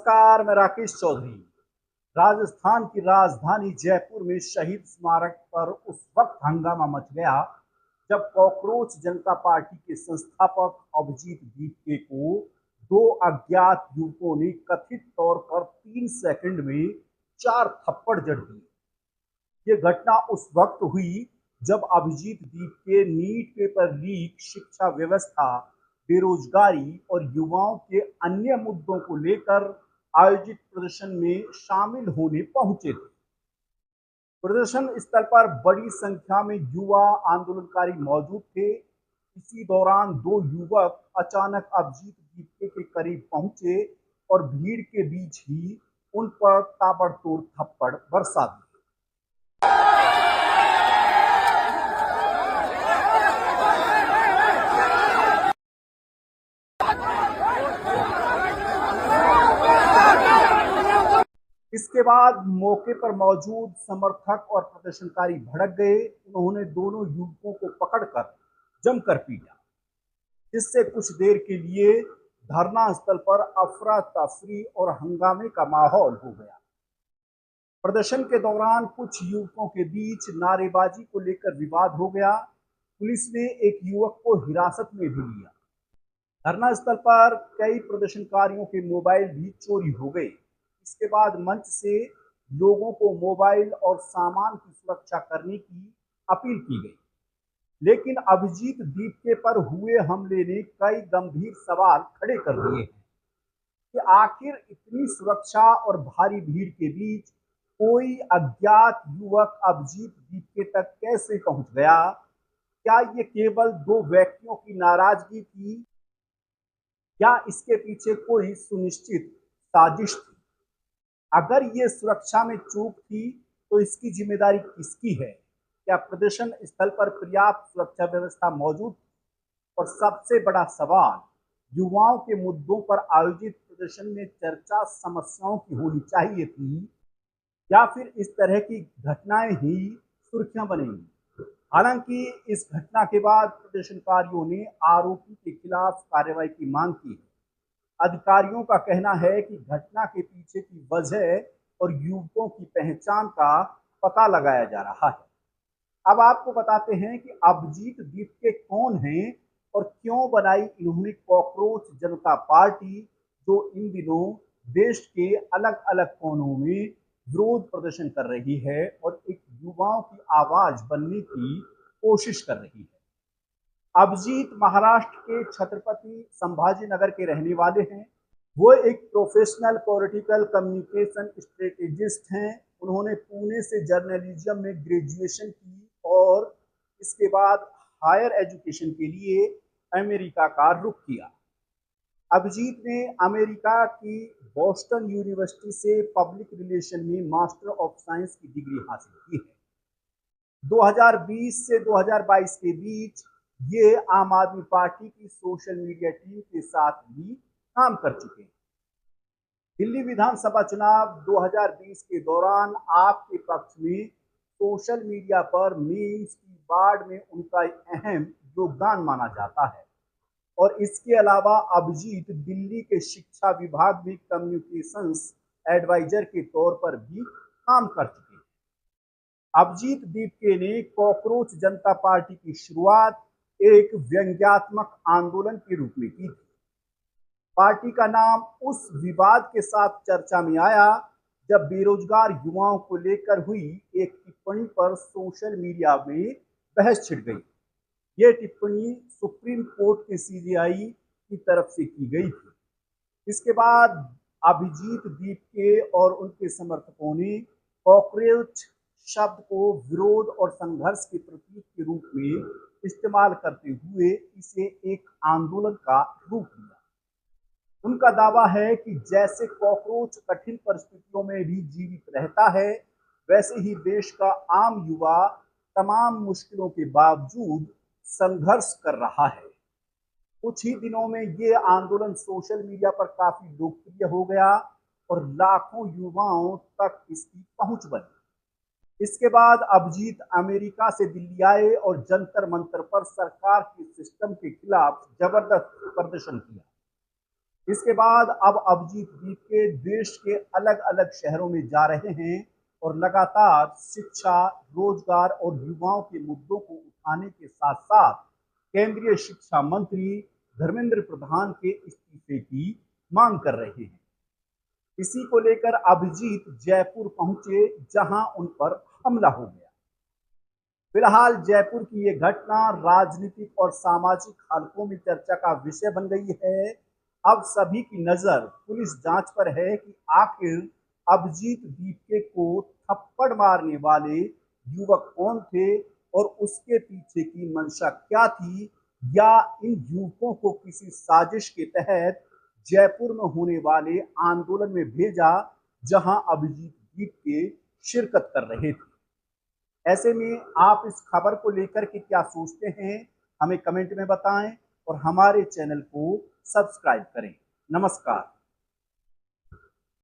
नमस्कार, मैं राकेश चौधरी। राजस्थान की राजधानी जयपुर में शहीद स्मारक पर उस वक्त हंगामा मच गया जब कॉकरोच जनता पार्टी के संस्थापक अभिजीत दीपके को दो अज्ञात युवकों ने कथित तौर पर 3 सेकंड में 4 थप्पड़ जड़ दिए। ये घटना उस वक्त हुई जब Abhijeet Dipke NEET paper leak, शिक्षा व्यवस्था, बेरोजगारी और युवाओं के अन्य मुद्दों को लेकर आयोजित प्रदर्शन में शामिल होने पहुंचे थे। प्रदर्शन स्थल पर बड़ी संख्या में युवा आंदोलनकारी मौजूद थे। इसी दौरान दो युवक अचानक अभिजीत दीपके के करीब पहुंचे और भीड़ के बीच ही उन पर ताबड़तोड़ थप्पड़ बरसा दिए। इसके बाद मौके पर मौजूद समर्थक और प्रदर्शनकारी भड़क गए। उन्होंने दोनों युवकों को पकड़कर जमकर पीटा, जिससे कुछ देर के लिए धरना स्थल पर अफरा तफरी और हंगामे का माहौल हो गया। प्रदर्शन के दौरान कुछ युवकों के बीच नारेबाजी को लेकर विवाद हो गया। पुलिस ने एक युवक को हिरासत में भी लिया। धरना स्थल पर कई प्रदर्शनकारियों के मोबाइल भी चोरी हो गए। इसके बाद मंच से लोगों को मोबाइल और सामान की सुरक्षा करने की अपील की गई, लेकिन अभिजीत दीपके पर हुए हमले ने कई गंभीर सवाल खड़े कर दिए हैं कि आखिर इतनी सुरक्षा और भारी भीड़ के बीच कोई अज्ञात युवक अभिजीत दीपके तक कैसे पहुंच गया। क्या ये केवल दो व्यक्तियों की नाराजगी थी या इसके पीछे कोई सुनिश्चित साजिश थी? अगर ये सुरक्षा में चूक थी तो इसकी जिम्मेदारी किसकी है? क्या प्रदर्शन स्थल पर पर्याप्त सुरक्षा व्यवस्था मौजूद थी? और सबसे बड़ा सवाल, युवाओं के मुद्दों पर आयोजित प्रदर्शन में चर्चा समस्याओं की होनी चाहिए थी या फिर इस तरह की घटनाएं ही सुर्खियां बनेंगी? हालांकि इस घटना के बाद प्रदर्शनकारियों ने आरोपी के खिलाफ कार्रवाई की मांग की है। अधिकारियों का कहना है कि घटना के पीछे की वजह और युवकों की पहचान का पता लगाया जा रहा है। अब आपको बताते हैं कि अभिजीत दीपके कौन हैं और क्यों बनाई इन्होंने कॉकरोच जनता पार्टी, जो इन दिनों देश के अलग अलग कोनों में विरोध प्रदर्शन कर रही है और एक युवाओं की आवाज बनने की कोशिश कर रही है। अभिजीत महाराष्ट्र के छत्रपति संभाजी नगर के रहने वाले हैं। वो एक प्रोफेशनल पॉलिटिकल कम्युनिकेशन स्ट्रेटेजिस्ट हैं। उन्होंने पुणे से जर्नलिज्म में ग्रेजुएशन की और इसके बाद हायर एजुकेशन के लिए अमेरिका का रुख किया। अभिजीत ने अमेरिका की बोस्टन यूनिवर्सिटी से पब्लिक रिलेशन में मास्टर ऑफ साइंस की डिग्री हासिल की है। 2020 से 2022 के बीच ये आम आदमी पार्टी की सोशल मीडिया टीम के साथ भी काम कर चुके हैं। दिल्ली विधानसभा चुनाव 2020 के दौरान आपके पक्ष में सोशल मीडिया पर मीम्स की बाढ़ में उनका अहम योगदान माना जाता है और इसके अलावा अभिजीत दिल्ली के शिक्षा विभाग में कम्युनिकेशंस एडवाइजर के तौर पर भी काम कर चुके हैं। अभिजीत दीपके ने कॉकरोच जनता पार्टी की शुरुआत एक व्यंग्यात्मक आंदोलन के रूप में की थी। पार्टी का नाम उस विवाद के साथ चर्चा में आया जब बेरोजगार युवाओं को लेकर हुई एक टिप्पणी पर सोशल मीडिया में बहस छिड़ गई। यह टिप्पणी सुप्रीम कोर्ट के सीबीआई की तरफ से की गई थी। इसके बाद अभिजीत दीपके और उनके समर्थकों ने कॉकरोच शब्द को विरोध और संघर्ष के प्रतीक के रूप में इस्तेमाल करते हुए इसे एक आंदोलन का रूप दिया। उनका दावा है कि जैसे कॉकरोच कठिन परिस्थितियों में भी जीवित रहता है, वैसे ही देश का आम युवा तमाम मुश्किलों के बावजूद संघर्ष कर रहा है। कुछ ही दिनों में ये आंदोलन सोशल मीडिया पर काफी लोकप्रिय हो गया और लाखों युवाओं तक इसकी पहुंच बनी। इसके बाद अभिजीत अमेरिका से दिल्ली आए और जंतर मंतर पर सरकार के सिस्टम के खिलाफ जबरदस्त प्रदर्शन किया। इसके बाद अब अभिजीत द्वीप के देश के अलग अलग शहरों में जा रहे हैं और लगातार शिक्षा, रोजगार और युवाओं के मुद्दों को उठाने के साथ साथ केंद्रीय शिक्षा मंत्री धर्मेंद्र प्रधान के इस्तीफे की मांग कर रहे हैं। इसी को लेकर अभिजीत जयपुर पहुंचे, जहां उन पर हमला हो गया। फिलहाल जयपुर की ये घटना राजनीतिक और सामाजिक हलकों में चर्चा का विषय बन गई है। अब सभी की नजर पुलिस जांच पर है कि आखिर अभिजीत दीपके को थप्पड़ मारने वाले युवक कौन थे और उसके पीछे की मंशा क्या थी, या इन युवकों को किसी साजिश के तहत जयपुर में होने वाले आंदोलन में भेजा, जहां अभिजीत दीपके शिरकत कर रहे थे। ऐसे में आप इस खबर को लेकर के क्या सोचते हैं, हमें कमेंट में बताएं और हमारे चैनल को सब्सक्राइब करें। नमस्कार।